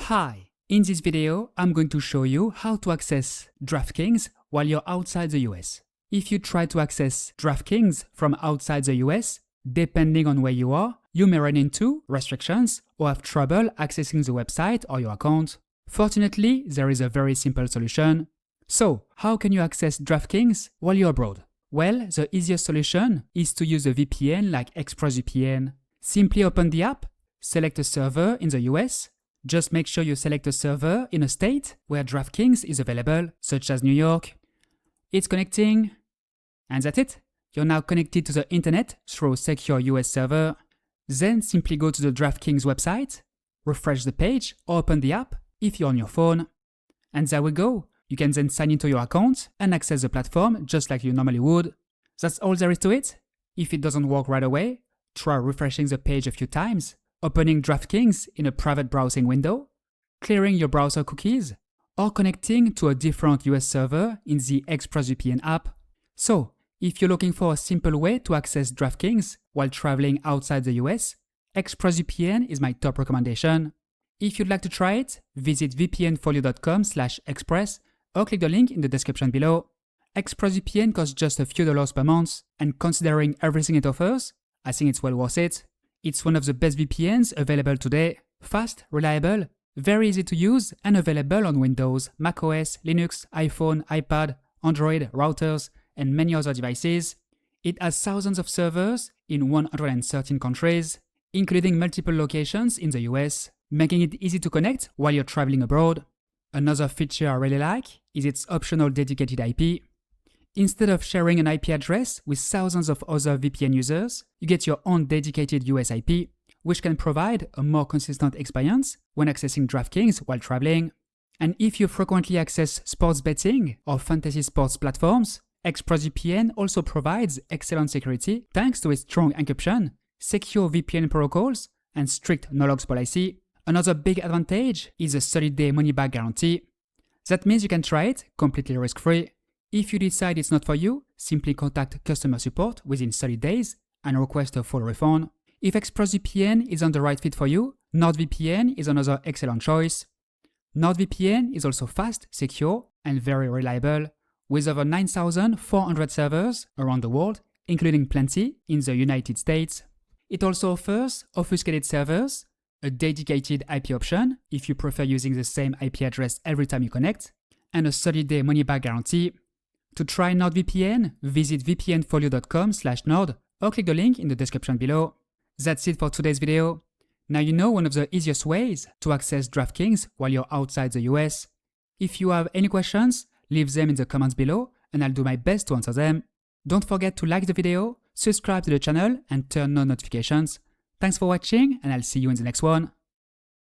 Hi, in this video, I'm going to show you how to access DraftKings while you're outside the US. If you try to access DraftKings from outside the US, depending on where you are, you may run into restrictions or have trouble accessing the website or your account. Fortunately, there is a very simple solution. So, how can you access DraftKings while you're abroad? Well, the easiest solution is to use a VPN like ExpressVPN. Simply open the app, select a server in the US. Just make sure you select a server in a state where DraftKings is available, such as New York. It's connecting, and that's it. You're now connected to the internet through a secure US server. Then simply go to the DraftKings website, refresh the page, or open the app if you're on your phone. And there we go. You can then sign into your account and access the platform just like you normally would. That's all there is to it. If it doesn't work right away, try refreshing the page a few times, opening DraftKings in a private browsing window, clearing your browser cookies, or connecting to a different US server in the ExpressVPN app. So, if you're looking for a simple way to access DraftKings while traveling outside the US, ExpressVPN is my top recommendation. If you'd like to try it, visit vpnfolio.com/express or click the link in the description below. ExpressVPN costs just a few dollars per month, and considering everything it offers, I think it's well worth it. It's one of the best VPNs available today. Fast, reliable, very easy to use, and available on Windows, macOS, Linux, iPhone, iPad, Android, routers, and many other devices. It has thousands of servers in 113 countries, including multiple locations in the US, making it easy to connect while you're traveling abroad. Another feature I really like is its optional dedicated IP. Instead of sharing an IP address with thousands of other VPN users, you get your own dedicated US IP, which can provide a more consistent experience when accessing DraftKings while traveling. And if you frequently access sports betting or fantasy sports platforms, ExpressVPN also provides excellent security thanks to its strong encryption, secure VPN protocols, and strict no-logs policy. Another big advantage is a 30-day money-back guarantee. That means you can try it completely risk-free. If you decide it's not for you, simply contact customer support within 30 days and request a full refund. If ExpressVPN isn't the right fit for you, NordVPN is another excellent choice. NordVPN is also fast, secure, and very reliable, with over 9,400 servers around the world, including plenty in the United States. It also offers obfuscated servers, a dedicated IP option if you prefer using the same IP address every time you connect, and a 30-day money-back guarantee. To try NordVPN, visit vpnfolio.com/nord or click the link in the description below. That's it for today's video. Now you know one of the easiest ways to access DraftKings while you're outside the US. If you have any questions, leave them in the comments below and I'll do my best to answer them. Don't forget to like the video, subscribe to the channel and turn on notifications. Thanks for watching and I'll see you in the next one.